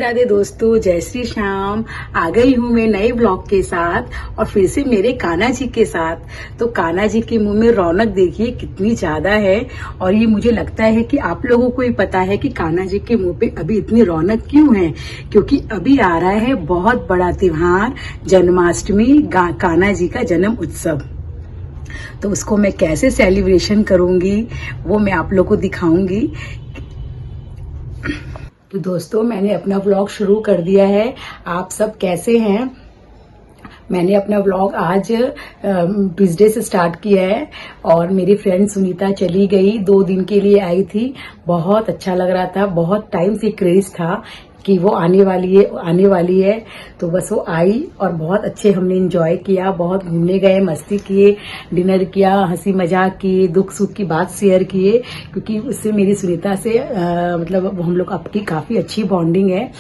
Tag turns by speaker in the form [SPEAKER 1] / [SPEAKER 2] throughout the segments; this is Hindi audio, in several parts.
[SPEAKER 1] राधे दोस्तों, जय श्री श्याम। आ गई हूँ मैं नए ब्लॉग के साथ और फिर से मेरे कान्हा जी के साथ। तो कान्हा जी के मुंह में रौनक देखिए कितनी ज्यादा है। और ये मुझे लगता है कि आप लोगों को ही पता है कि कान्हा जी के मुंह पे अभी इतनी रौनक क्यों है, क्योंकि अभी आ रहा है बहुत बड़ा त्योहार, जन्माष्टमी, कान्हा जी का जन्म उत्सव। तो उसको मैं कैसे सेलिब्रेशन करूंगी वो मैं आप लोगों को दिखाऊंगी। तो दोस्तों, मैंने अपना व्लॉग शुरू कर दिया है। आप सब कैसे हैं? मैंने अपना व्लॉग आज ट्यूसडे से स्टार्ट किया है और मेरी फ्रेंड सुनीता चली गई, 2 दिन के लिए आई थी। बहुत अच्छा लग रहा था, बहुत टाइम से क्रेज था कि वो आने वाली है। तो बस वो आई और बहुत अच्छे हमने एंजॉय किया, बहुत घूमने गए, मस्ती किए, डिनर किया, हंसी मजाक किए, दुख सुख की बात शेयर किए, क्योंकि उससे मेरी सुनीता से मतलब हम लोग आपकी काफी अच्छी बॉन्डिंग है।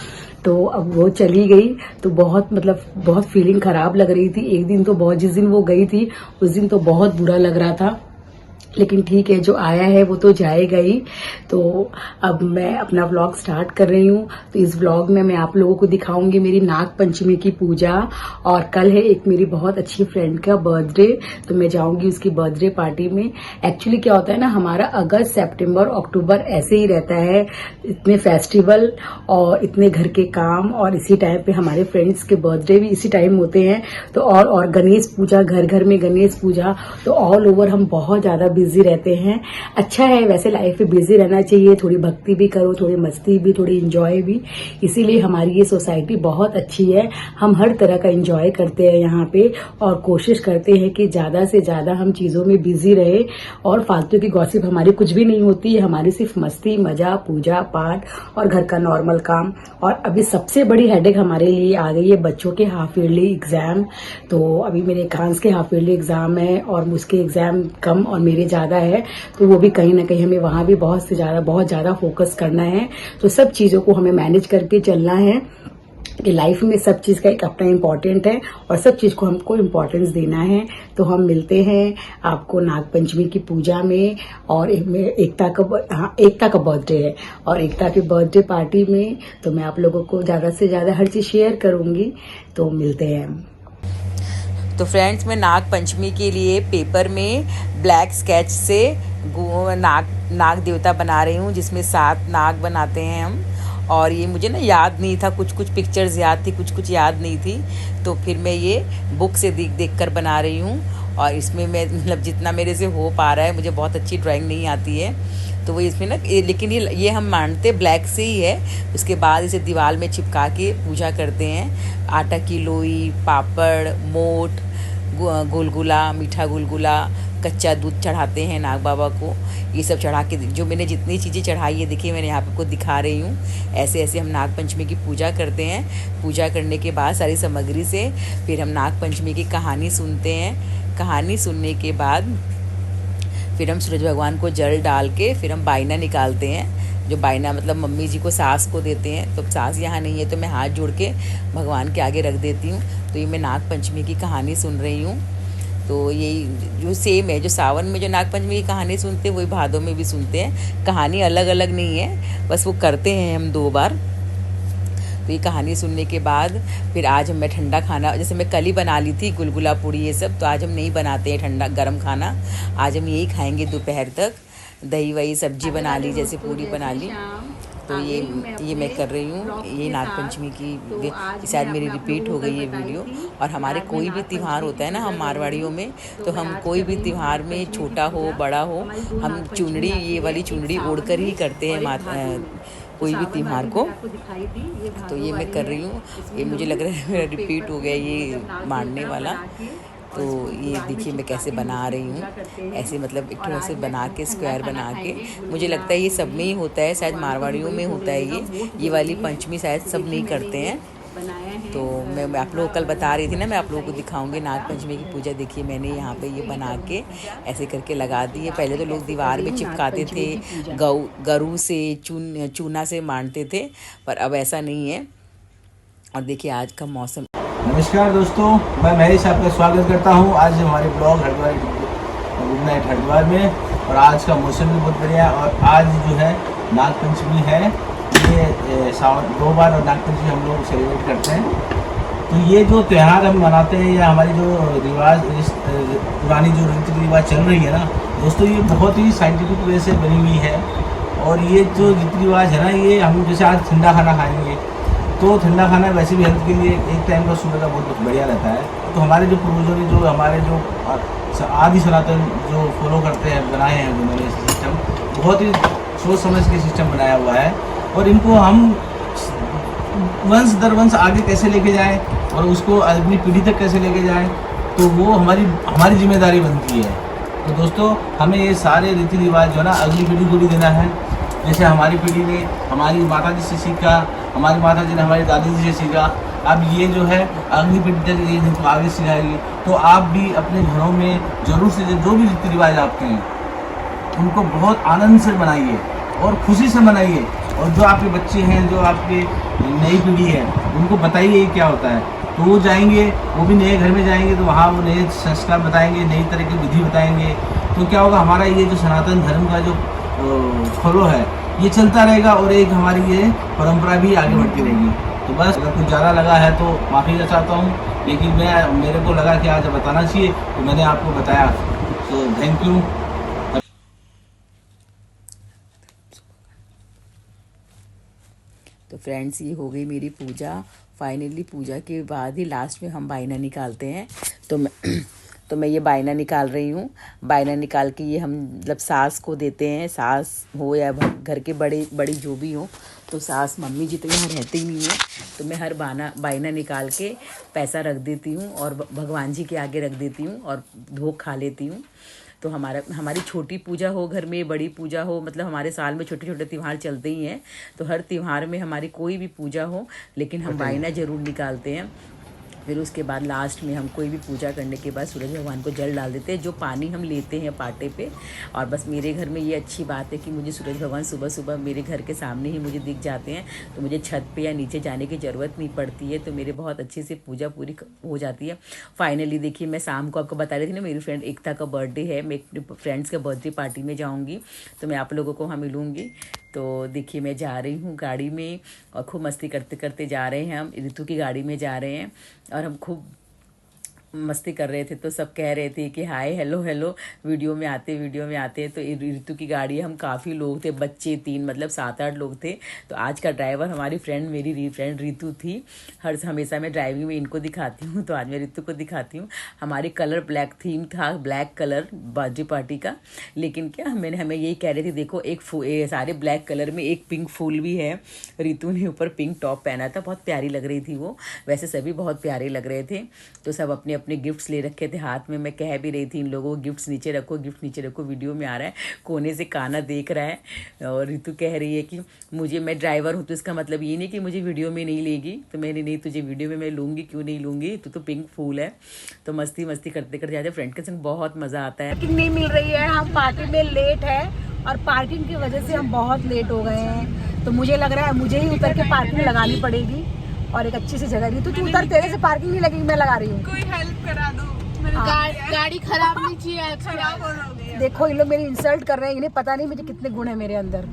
[SPEAKER 1] तो अब वो चली गई तो बहुत फीलिंग खराब लग रही थी। एक दिन तो जिस दिन वो गई थी उस दिन तो बहुत बुरा लग रहा था, लेकिन ठीक है, जो आया है वो तो जाएगा ही। तो अब मैं अपना व्लॉग स्टार्ट कर रही हूँ। तो इस व्लॉग में मैं आप लोगों को दिखाऊंगी मेरी नाग पंचमी की पूजा, और कल है एक मेरी बहुत अच्छी फ्रेंड का बर्थडे, तो मैं जाऊंगी उसकी बर्थडे पार्टी में। एक्चुअली क्या होता है ना, हमारा अगस्त, सितंबर, अक्टूबर ऐसे ही रहता है, इतने फेस्टिवल और इतने घर के काम, और इसी टाइम पे हमारे फ्रेंड्स के बर्थडे भी इसी टाइम होते हैं। तो और गणेश पूजा, घर घर में गणेश पूजा, तो ऑल ओवर हम बहुत ज्यादा बिजी रहते हैं। अच्छा है, वैसे लाइफ में बिजी रहना चाहिए, थोड़ी भक्ति भी करो, थोड़ी मस्ती भी, थोड़ी एंजॉय भी। इसीलिए हमारी ये सोसाइटी बहुत अच्छी है, हम हर तरह का एंजॉय करते हैं यहाँ पे, और कोशिश करते हैं कि ज्यादा से ज्यादा हम चीजों में बिजी रहे। और फालतू की गॉसिप हमारी कुछ भी नहीं होती है, हमारी सिर्फ मस्ती, मजा, पूजा पाठ और घर का नॉर्मल काम। और अभी सबसे बड़ी हेडेक हमारे लिए आ गई है बच्चों के हाफ ईयरली एग्जाम। तो अभी मेरे एकांश के हाफ ईयरली एग्जाम है और उसके एग्जाम कम और मेरे ज्यादा है, तो वो भी कहीं ना कहीं हमें वहां भी बहुत ज्यादा फोकस करना है। तो सब चीजों को हमें मैनेज करके चलना है कि लाइफ में सब चीज का एक अपना इम्पोर्टेंट है और सब चीज को हमको इम्पोर्टेंस देना है। तो हम मिलते हैं आपको नाग पंचमी की पूजा में, और एकता का बर्थडे है और एकता की बर्थडे पार्टी में। तो मैं आप लोगों को ज्यादा से ज्यादा हर चीज शेयर करूंगी। तो मिलते हैं।
[SPEAKER 2] तो फ्रेंड्स, मैं नाग पंचमी के लिए पेपर में ब्लैक स्केच से नाग देवता बना रही हूँ, जिसमें 7 नाग बनाते हैं हम। और ये मुझे ना याद नहीं था, कुछ पिक्चर्स याद थी, कुछ याद नहीं थी। तो फिर मैं ये बुक से देख कर बना रही हूँ। और इसमें मैं मतलब जितना मेरे से हो पा रहा है, मुझे बहुत अच्छी ड्राइंग नहीं आती है, तो वो इसमें ना लेकिन ये हम मानते ब्लैक से ही है। उसके बाद इसे दीवार में चिपका के पूजा करते हैं। आटा की लोई, पापड़, मोट, गुलगुला, मीठा गुलगुला, कच्चा दूध चढ़ाते हैं नाग बाबा को। ये सब चढ़ा के जो मैंने जितनी चीज़ें चढ़ाई है, देखिए मैंने यहाँ पे आपको दिखा रही हूँ। ऐसे ऐसे हम नाग पंचमी की पूजा करते हैं। पूजा करने के बाद सारी सामग्री से फिर हम नाग पंचमी की कहानी सुनते हैं। कहानी सुनने के बाद फिर हम सूरज भगवान को जल डाल के फिर हम बायना निकालते हैं। जो बायना मतलब मम्मी जी को, सास को देते हैं। तो सास यहाँ नहीं है तो मैं हाथ जोड़ के भगवान के आगे रख देती हूँ। तो ये मैं नाग पंचमी की कहानी सुन रही हूँ। तो यही जो सेम है, जो सावन में जो नाग पंचमी की कहानी सुनते हैं वही भादों में भी सुनते हैं। कहानी अलग अलग नहीं है, बस वो करते हैं हम 2 बार। तो ये कहानी सुनने के बाद फिर आज मैं ठंडा खाना, जैसे मैं कल ही बना ली थी गुलगुला पूड़ी ये सब, तो आज हम नहीं बनाते हैं ठंडा गर्म खाना। आज हम यही खाएंगे दोपहर तक। दही वही सब्जी बना ली, जैसे पूरी बना ली। तो ये मैं कर रही हूँ। ये नाग पंचमी की शायद मेरी रिपीट हो गई है वीडियो। और हमारे कोई भी त्यौहार होता है ना, हम मारवाड़ियों में, तो हम कोई भी त्यौहार में छोटा हो बड़ा हो, हम चुनरी, ये वाली चुनरी ओढ़ कर ही करते हैं कोई भी त्यौहार को। तो ये मैं कर रही हूँ। ये मुझे लग रहा है मेरा रिपीट हो गया ये मारने वाला। तो ये देखिए मैं कैसे बना रही हूँ। ऐसे मतलब एक थोड़ा से बना के, स्क्वायर बना के। मुझे लगता है ये सब में ही होता है, शायद मारवाड़ियों में होता है ये वाली पंचमी शायद सब नहीं करते हैं। तो मैं आप लोगों को कल बता रही थी ना, मैं आप लोगों को दिखाऊंगी नाग पंचमी की पूजा। देखिए मैंने यहाँ पे ये बना के ऐसे करके लगा दी है। पहले तो लोग दीवार में चिपकाते थे, गरू से, चूना से मारते थे, पर अब ऐसा नहीं है। और देखिए आज का मौसम।
[SPEAKER 3] नमस्कार दोस्तों, मैं महेश आपका स्वागत करता हूं। आज हमारे ब्लॉग घूमना है हरिद्वार में, और आज का मौसम भी बहुत बढ़िया है। और आज जो है नाग पंचमी है, ये सावन 2 बार नागपंचमी हम लोग सेलिब्रेट करते हैं। तो ये जो त्यौहार हम मनाते हैं या हमारी जो रिवाज पुरानी जो रीति रिवाज चल रही है ना दोस्तों, ये बहुत ही साइंटिफिक वे से बनी हुई है। और ये जो रीति रिवाज है ना, ये हम जैसे आज ठंडा खाना खाएंगे तो ठंडा खाना वैसे भी हेल्थ के लिए एक टाइम का सुबह का बहुत बढ़िया रहता है। तो हमारे जो पूर्वजों ने जो हमारे जो आदि सनातन जो फॉलो करते हैं बनाए हैं उन्होंने सिस्टम, बहुत ही सोच समझ के सिस्टम बनाया हुआ है। और इनको हम वंश दर वंश आगे कैसे लेके जाएं और उसको अगली पीढ़ी तक कैसे लेके जाएं, तो वो हमारी जिम्मेदारी बनती है। तो दोस्तों हमें ये सारे रीति रिवाज जो है ना अगली पीढ़ी को भी देना है। जैसे हमारी पीढ़ी ने हमारी माता जी से सीखा, हमारी माता जी ने हमारी दादी जी से सीखा, अब ये जो है अगली पीढ़ी तक ये जिनको आगे सिखाएगी। तो आप भी अपने घरों में ज़रूर से जो भी रीति रिवाज आपके हैं उनको बहुत आनंद से मनाइए और खुशी से मनाइए। और जो आपके बच्चे हैं, जो आपके नई पीढ़ी है, उनको बताइए ये क्या होता है। तो वो जाएंगे, वो भी नए घर में जाएंगे तो वहाँ वो नए संस्कार बताएंगे, नई तरह की विधि बताएंगे। तो क्या होगा, हमारा ये जो सनातन धर्म का जो फॉलो है ये चलता रहेगा और एक हमारी ये परंपरा भी आगे बढ़ती रहेगी। तो बस अगर कुछ ज़्यादा लगा है तो माफ़ी चाहता हूँ, लेकिन मेरे को लगा कि आज बताना चाहिए तो मैंने आपको बताया। तो थैंक यू।
[SPEAKER 2] तो फ्रेंड्स ये हो गई मेरी पूजा। फाइनली पूजा के बाद ही लास्ट में हम बायना निकालते हैं। तो मैं ये बायना निकाल रही हूँ। बायना निकाल के ये हम मतलब सास को देते हैं, सास हो या घर के बड़ी जो भी हो। तो सास मम्मी जी तो यहाँ रहते ही नहीं है, तो मैं हर बायना निकाल के पैसा रख देती हूँ और भगवान जी के आगे रख देती हूँ और भोग खा लेती हूँ। तो हमारी छोटी पूजा हो घर में, बड़ी पूजा हो, मतलब हमारे साल में छोटे छोटे त्यौहार चलते ही हैं। तो हर त्यौहार में हमारी कोई भी पूजा हो, लेकिन हम बायना ज़रूर निकालते हैं। फिर उसके बाद लास्ट में हम कोई भी पूजा करने के बाद सूरज भगवान को जल डाल देते हैं, जो पानी हम लेते हैं पाटे पे। और बस मेरे घर में ये अच्छी बात है कि मुझे सूरज भगवान सुबह सुबह मेरे घर के सामने ही मुझे दिख जाते हैं, तो मुझे छत पे या नीचे जाने की ज़रूरत नहीं पड़ती है। तो मेरे बहुत अच्छे से पूजा पूरी हो जाती है। फाइनली देखिए, मैं शाम को आपको बता रही थी ना, मेरी फ्रेंड एकता का बर्थडे है, मैं अपने फ्रेंड्स के बर्थडे पार्टी में जाऊँगी, तो मैं आप लोगों को वहाँ मिलूँगी। तो देखिए मैं जा रही हूँ गाड़ी में और खूब मस्ती करते करते जा रहे हैं। हम ऋतु की गाड़ी में जा रहे हैं और हम खूब मस्ती कर रहे थे। तो सब कह रहे थे कि हाय हेलो हेलो, वीडियो में आते तो ऋतु की गाड़ी, हम काफ़ी लोग थे, बच्चे 3 मतलब 7-8 लोग थे। तो आज का ड्राइवर हमारी फ्रेंड, मेरी फ्रेंड ऋतु थी। हमेशा मैं ड्राइविंग में इनको दिखाती हूँ, तो आज मैं ऋतु को दिखाती हूँ। हमारी कलर ब्लैक थीम था, ब्लैक कलर बर्थडे पार्टी का। लेकिन क्या हमें यही कह रहे थे, देखो एक सारे ब्लैक कलर में एक पिंक फूल भी है। ऋतु ने ऊपर पिंक टॉप पहना था, बहुत प्यारी लग रही थी वो। वैसे सभी बहुत प्यारे लग रहे थे। तो सब अपने गिफ्ट्स ले रखे थे हाथ में। मैं कह भी रही थी इन लोगों को गिफ्ट्स नीचे रखो, गिफ्ट नीचे रखो। वीडियो में आ रहा है, कोने से काना देख रहा है और ऋतु कह रही है कि मैं ड्राइवर हूँ तो इसका मतलब ये नहीं कि मुझे वीडियो में नहीं लेगी। तो मैंने नहीं, तुझे वीडियो में मैं लूँगी, क्यों नहीं लूँगी, तू तो पिंक फूल है। तो मस्ती करते करते जाते, फ्रेंड के संग बहुत मज़ा आता है।
[SPEAKER 1] पार्किंग नहीं मिल रही है, हम पार्टी में लेट है और पार्किंग की वजह से हम बहुत लेट हो गए हैं। तो मुझे लग रहा है मुझे ही उतर के पार्किंग लगानी पड़ेगी और एक अच्छी सी जगह नहीं। तो तू उतर, तेरे से पार्किंग नहीं लगेगी, मैं लगा रही हूँ।
[SPEAKER 4] कोई हेल्प करा दो, मेरी गाड़ी खराब नहीं चाहिए। क्या बोलोगे?
[SPEAKER 1] देखो ये लोग मेरी इंसल्ट कर रहे हैं, इन्हें पता नहीं मुझे कितने गुण है मेरे अंदर।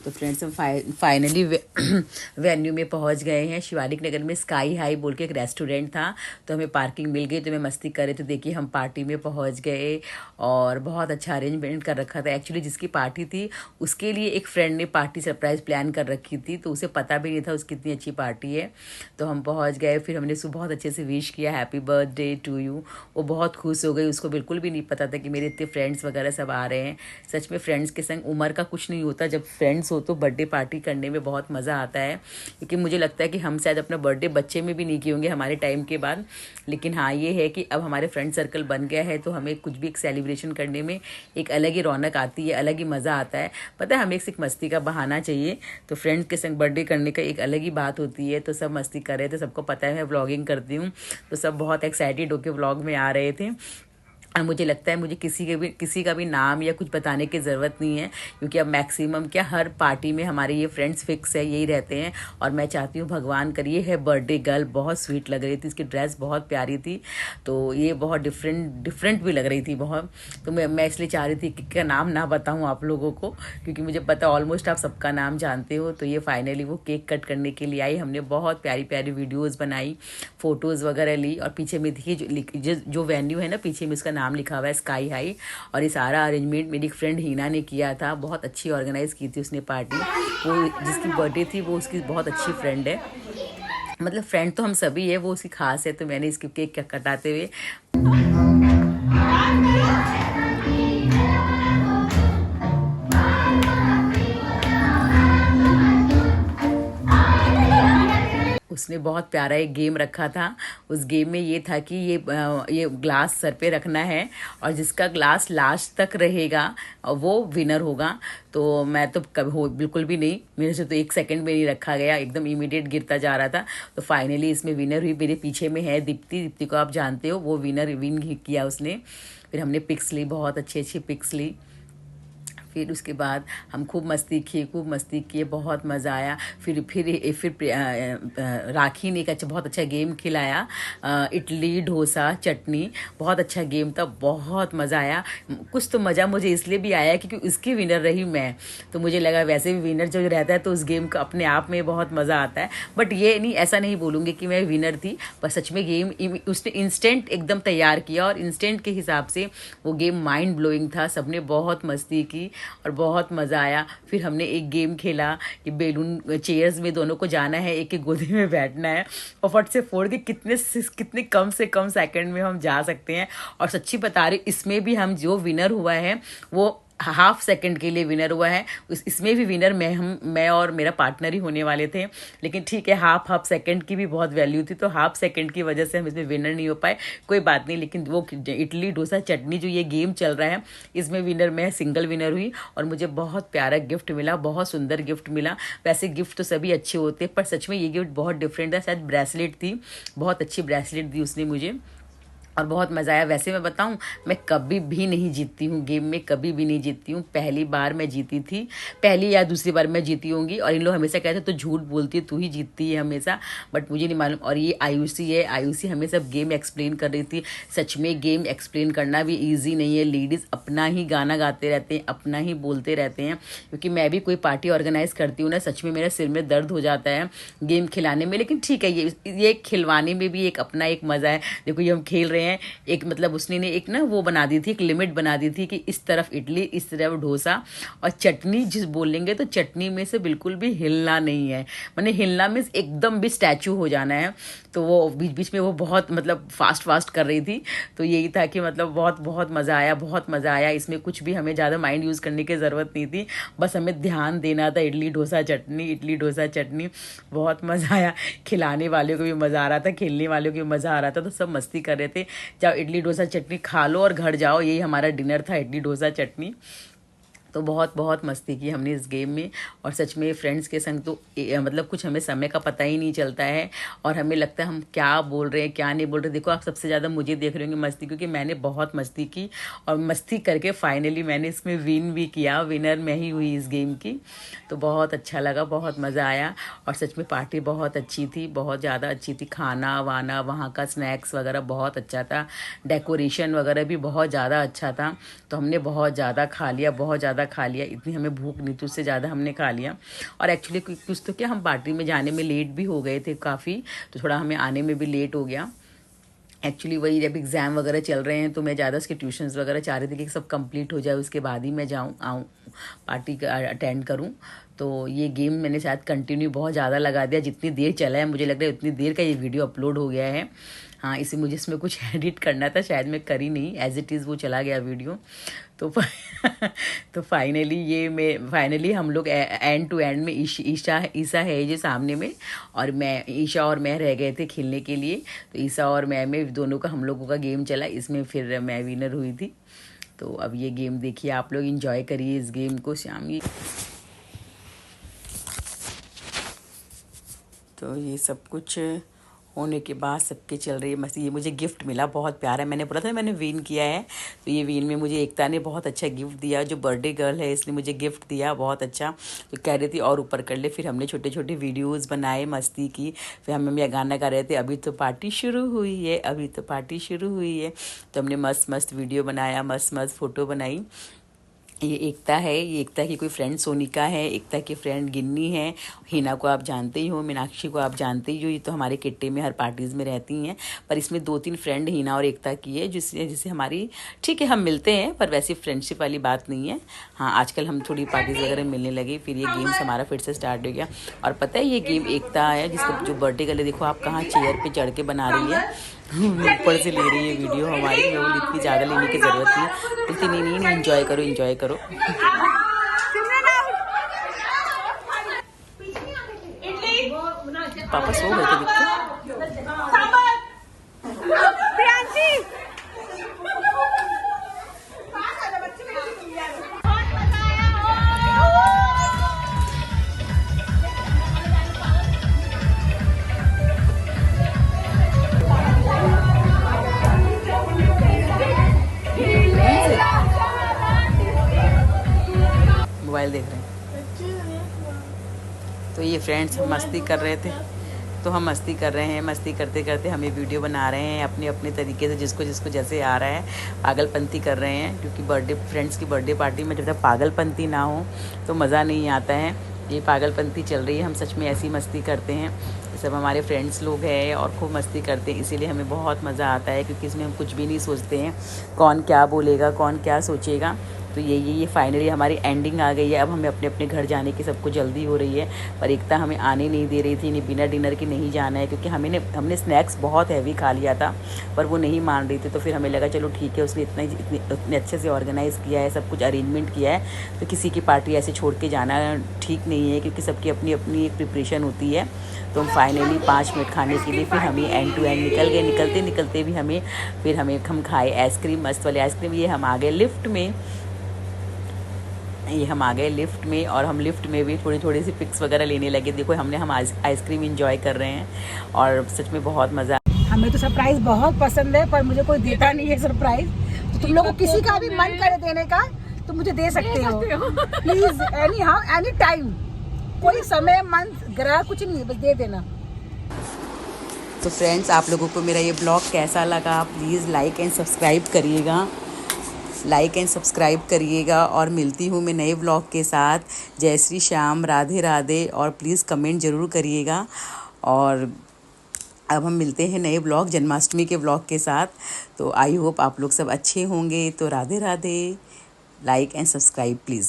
[SPEAKER 2] तो फ्रेंड्स हम फाइनली वेन्यू में पहुंच गए हैं। शिवालिक नगर में स्काई हाई बोल के एक रेस्टोरेंट था, तो हमें पार्किंग मिल गई। तो मैं मस्ती कर रहे थे, देखिए हम पार्टी में पहुंच गए और बहुत अच्छा अरेंजमेंट कर रखा था। एक्चुअली जिसकी पार्टी थी उसके लिए एक फ्रेंड ने पार्टी सरप्राइज प्लान कर रखी थी, तो उसे पता भी नहीं था उसकी इतनी अच्छी पार्टी है। तो हम पहुँच गए, फिर हमने उसको बहुत अच्छे से विश किया, हैप्पी बर्थडे टू यू। वो बहुत खुश हो गई, उसको बिल्कुल भी नहीं पता था कि मेरे इतने फ्रेंड्स वगैरह सब आ रहे हैं। सच में फ्रेंड्स के संग उम्र का कुछ नहीं होता, जब फ्रेंड्स हो तो बर्थडे पार्टी करने में बहुत मज़ा आता है। क्योंकि मुझे लगता है कि हम शायद अपना बर्थडे बच्चे में भी नहीं किए होंगे हमारे टाइम के बाद। लेकिन हाँ ये है कि अब हमारे फ्रेंड सर्कल बन गया है, तो हमें कुछ भी एक सेलिब्रेशन करने में एक अलग ही रौनक आती है, अलग ही मज़ा आता है। पता है, हमें एक मस्ती का बहाना चाहिए, तो फ्रेंड्स के संग बर्थडे करने का एक अलग ही बात होती है। तो सब मस्ती कर रहे थे, सबको पता है मैं व्लॉगिंग करती हूँ, तो सब बहुत एक्साइटेड होकर व्लॉग में आ रहे थे। और मुझे लगता है मुझे किसी का भी नाम या कुछ बताने की ज़रूरत नहीं है, क्योंकि अब मैक्सिमम क्या हर पार्टी में हमारे ये फ्रेंड्स फिक्स है, यही रहते हैं। और मैं चाहती हूँ भगवान करिए है बर्थडे गर्ल बहुत स्वीट लग रही थी, इसकी ड्रेस बहुत प्यारी थी, तो ये बहुत डिफरेंट भी लग रही थी बहुत। तो मैं इसलिए चाह रही थी कि क्या नाम ना बताऊँ आप लोगों को, क्योंकि मुझे पता ऑलमोस्ट आप सबका नाम जानते हो। तो ये फाइनली वो केक कट करने के लिए आई, हमने बहुत प्यारी प्यारी वीडियोज़ बनाई, फ़ोटोज़ वगैरह ली। और पीछे में देखिए जो वेन्यू है ना, पीछे में इसका नाम लिखा हुआ है स्काई हाई। और ये सारा अरेंजमेंट मेरी फ्रेंड हीना ने किया था, बहुत अच्छी ऑर्गेनाइज़ की थी उसने पार्टी। वो जिसकी बर्थडे थी वो उसकी बहुत अच्छी फ्रेंड है, मतलब फ्रेंड तो हम सभी है, वो उसकी खास है। तो मैंने इसके केक कटाते हुए उसने बहुत प्यारा एक गेम रखा था। उस गेम में ये था कि ये ग्लास सर पे रखना है और जिसका ग्लास लास्ट तक रहेगा वो विनर होगा। तो मैं तो बिल्कुल भी नहीं, मेरे से तो 1 सेकंड में नहीं रखा गया, एकदम इमीडिएट गिरता जा रहा था। तो फाइनली इसमें विनर हुई, मेरे पीछे में है दीप्ति को आप जानते हो, वो विन किया उसने। फिर हमने पिक्स ली, बहुत अच्छी पिक्स ली। फिर उसके बाद हम खूब मस्ती किए, बहुत मज़ा आया। फिर राखी ने एक बहुत अच्छा गेम खिलाया, इडली डोसा चटनी, बहुत अच्छा गेम था, बहुत मज़ा आया। कुछ तो मज़ा मुझे इसलिए भी आया क्योंकि उसकी विनर रही मैं, तो मुझे लगा वैसे भी विनर जो रहता है तो उस गेम का अपने आप में बहुत मज़ा आता है। बट ये नहीं, ऐसा नहीं बोलूँगी कि मैं विनर थी, पर सच में गेम उसने इंस्टेंट एकदम तैयार किया और इंस्टेंट के हिसाब से वो गेम माइंड ब्लोइंग था। सबने बहुत मस्ती की और बहुत मज़ा आया। फिर हमने एक गेम खेला कि बेलून चेयर्स में दोनों को जाना है, एक एक गोदी में बैठना है और फट से फोड़ के कितने कम से कम सेकंड में हम जा सकते हैं। और सच्ची बता रही, इसमें भी हम जो विनर हुआ है वो हाफ सेकंड के लिए विनर हुआ है। इसमें भी विनर मैं और मेरा पार्टनर ही होने वाले थे, लेकिन ठीक है हाफ सेकंड की भी बहुत वैल्यू थी, तो हाफ सेकंड की वजह से हम इसमें विनर नहीं हो पाए, कोई बात नहीं। लेकिन वो इडली डोसा चटनी जो ये गेम चल रहा है इसमें विनर मैं सिंगल विनर हुई और मुझे बहुत प्यारा गिफ्ट मिला, बहुत सुंदर गिफ्ट मिला। वैसे गिफ्ट तो सभी अच्छे होते पर सच में ये गिफ्ट बहुत डिफरेंट था। शायद ब्रेसलेट थी, बहुत अच्छी ब्रेसलेट दी उसने मुझे और बहुत मज़ा आया। वैसे मैं बताऊं, मैं कभी भी नहीं जीतती हूँ गेम में, कभी भी नहीं जीतती हूँ। पहली बार मैं जीती थी, पहली या दूसरी बार मैं जीती होंगी। और इन लोग हमेशा कहते तो झूठ बोलती है, तू ही जीतती है हमेशा, बट मुझे नहीं मालूम। और ये आयुषी है, आयुषी हमें सब गेम एक्सप्लेन कर रही थी। सच में गेम एक्सप्लेन करना भी ईजी नहीं है, लेडीज़ अपना ही गाना गाते रहते हैं, अपना ही बोलते रहते हैं। क्योंकि मैं भी कोई पार्टी ऑर्गेनाइज करती हूँ ना, सच में मेरा सिर में दर्द हो जाता है गेम खिलाने में। लेकिन ठीक है, ये खिलवाने में भी एक अपना एक मज़ा है। देखो ये हम खेल रहे हैं, एक मतलब उसने ने एक ना वो बना दी थी, एक लिमिट बना दी थी कि इस तरफ इडली, इस तरफ डोसा और चटनी जिस बोलेंगे तो चटनी में से बिल्कुल भी हिलना नहीं है, माने हिलना में एकदम भी स्टैचू हो जाना है। तो वो बीच बीच में वो बहुत मतलब फास्ट कर रही थी। तो यही था कि मतलब बहुत मज़ा आया, बहुत मज़ा आया। इसमें कुछ भी हमें ज़्यादा माइंड यूज़ करने की ज़रूरत नहीं थी, बस हमें ध्यान देना था इडली डोसा चटनी। बहुत मज़ा आया, खिलाने वाले को भी मज़ा आ रहा था, खेलने वालों को भी मज़ा आ रहा था। तो सब मस्ती कर रहे थे, जाओ इडली डोसा चटनी खा लो और घर जाओ, यही हमारा डिनर था, इडली डोसा चटनी। तो बहुत मस्ती की हमने इस गेम में। और सच में फ्रेंड्स के संग तो मतलब कुछ हमें समय का पता ही नहीं चलता है और हमें लगता है हम क्या बोल रहे हैं क्या नहीं बोल रहे। देखो आप सबसे ज़्यादा मुझे देख रहे होंगे मस्ती, क्योंकि मैंने बहुत मस्ती की और मस्ती करके फाइनली मैंने इसमें विन भी किया, विनर मैं ही हुई इस गेम की। तो बहुत अच्छा लगा, बहुत मज़ा आया और सच में पार्टी बहुत अच्छी थी, बहुत ज़्यादा अच्छी थी। खाना वाना वहाँ का स्नैक्स वगैरह बहुत अच्छा था, डेकोरेशन वगैरह भी बहुत ज़्यादा अच्छा था। तो हमने बहुत ज़्यादा खा लिया, इतनी हमें भूख नहीं थी, उससे ज़्यादा हमने खा लिया। और एक्चुअली कुछ तो क्या हम पार्टी में जाने में लेट भी हो गए थे काफ़ी, तो थोड़ा हमें आने में भी लेट हो गया। एक्चुअली वही जब एग्ज़ाम वगैरह चल रहे हैं तो मैं ज़्यादा उसके ट्यूशन्स वगैरह चाह रही थी कि सब कंप्लीट हो जाए, उसके बाद ही मैं आऊँ पार्टी अटेंड करूँ। तो ये गेम मैंने शायद कंटिन्यू बहुत ज़्यादा लगा दिया, जितनी देर चला है मुझे लग रहा है उतनी देर का ये वीडियो अपलोड हो गया है। हाँ, इसे मुझे इसमें कुछ एडिट करना था, शायद मैं करी नहीं, एज इट इज़ वो चला गया वीडियो। तो फाइनली हम लोग एंड टू एंड में ईशा है जो सामने में, और ईशा और मैं रह गए थे खेलने के लिए। तो ईशा और मैं में दोनों का हम लोगों का गेम चला, इसमें फिर मैं विनर हुई थी। तो अब ये गेम देखिए आप लोग, इंजॉय करिए इस गेम को शाम। तो ये सब कुछ होने के बाद सबके चल रही है मस्ती। ये मुझे गिफ्ट मिला, बहुत प्यारा है। मैंने बोला था मैंने वीन किया है, तो ये वीन में मुझे एकता ने बहुत अच्छा गिफ्ट दिया। जो बर्थडे गर्ल है इसने मुझे गिफ्ट दिया बहुत अच्छा। तो कह रही थी और ऊपर कर ले। फिर हमने छोटे छोटे वीडियोस बनाए, मस्ती की। फिर हम ये गाना गा रहे थे, अभी तो पार्टी शुरू हुई है, अभी तो पार्टी शुरू हुई है। तो हमने मस्त मस्त वीडियो बनाया, मस्त मस्त फ़ोटो बनाई। ये एकता है, ये एकता की कोई फ्रेंड सोनिका है, एकता की फ्रेंड गिन्नी है। हिना को आप जानते ही हो, मीनाक्षी को आप जानते ही हो, ये तो हमारे किट्टे में हर पार्टीज़ में रहती हैं। पर इसमें 2-3 फ्रेंड हिना और एकता की है, जिससे हमारी ठीक है हम मिलते हैं, पर वैसी फ्रेंडशिप वाली बात नहीं है। हाँ, आजकल हम थोड़ी पार्टीज़ वगैरह मिलने लगे, फिर ये गेम्स हमारा फिर से स्टार्ट हो गया। और पता है ये गेम एकता है जिसका जो बर्थडे गर्ल है, देखो आप कहाँ चेयर पर चढ़ के बना रही है, ऊपर से ले रही है वीडियो हमारी। मैं बोली इतनी ज़्यादा लेने की ज़रूरत नहीं, बोलती नहीं इंजॉय करो इंजॉय करो। पापा सो गए थे बिल्कुल। मोबाइल देख रहे हैं। तो ये फ्रेंड्स हम मस्ती कर रहे थे, तो हम मस्ती कर रहे हैं। मस्ती करते करते हम ये वीडियो बना रहे हैं अपने अपने तरीके से, जिसको जिसको जैसे आ रहा है। पागलपंती कर रहे हैं, क्योंकि बर्थडे फ्रेंड्स की बर्थडे पार्टी में जब तक पागलपंती ना हो तो मज़ा नहीं आता है। ये पागलपंती चल रही है, हम सच में ऐसी मस्ती करते हैं। सब हमारे फ्रेंड्स लोग हैं और खूब मस्ती करते हैं, इसीलिए हमें बहुत मज़ा आता है, क्योंकि इसमें हम कुछ भी नहीं सोचते हैं कौन क्या बोलेगा, कौन क्या सोचेगा। तो ये फाइनली हमारी एंडिंग आ गई है। अब हमें अपने अपने घर जाने की सबको जल्दी हो रही है, पर एकता हमें आने नहीं दे रही थी, इन्हें बिना डिनर के नहीं जाना है, क्योंकि हमने स्नैक्स बहुत हैवी खा लिया था, पर वो नहीं मान रही थी। तो फिर हमें लगा चलो ठीक है, उसने इतने अच्छे से ऑर्गेनाइज़ किया है, सब कुछ अरेंजमेंट किया है, तो किसी की पार्टी ऐसे छोड़ के जाना ठीक नहीं है, क्योंकि सबकी अपनी अपनी एक प्रिपरेशन होती है। तो हम फाइनली 5 मिनट खाने के लिए फिर हमें एंड टू एंड निकल गए। निकलते निकलते भी हम खाए आइसक्रीम, मस्त वाली आइसक्रीम। ये हम आ गए लिफ्ट में, और हम लिफ्ट में भी थोड़ी थोड़ी सी पिक्स वगैरह लेने लगे। देखो हम आइसक्रीम एंजॉय कर रहे हैं और सच में बहुत मज़ा।
[SPEAKER 1] हमें तो सरप्राइज बहुत पसंद है, पर मुझे कोई देता नहीं है सरप्राइज। तो तुम लोगों को किसी का भी मन करे देने का तो मुझे दे सकते हो प्लीज, एनी टाइम, कोई समय मंथ ग्रह कुछ नहीं है, बस दे देना।
[SPEAKER 2] तो फ्रेंड्स, आप लोगों को मेरा ये ब्लॉग कैसा लगा, प्लीज़ लाइक एंड सब्सक्राइब करिएगा। और मिलती हूँ मैं नए ब्लॉग के साथ। जय श्री श्याम, राधे राधे, और प्लीज़ कमेंट ज़रूर करिएगा। और अब हम मिलते हैं नए ब्लॉग, जन्माष्टमी के ब्लॉग के साथ। तो आई होप आप लोग सब अच्छे होंगे। तो Radhe Radhe, like and subscribe please.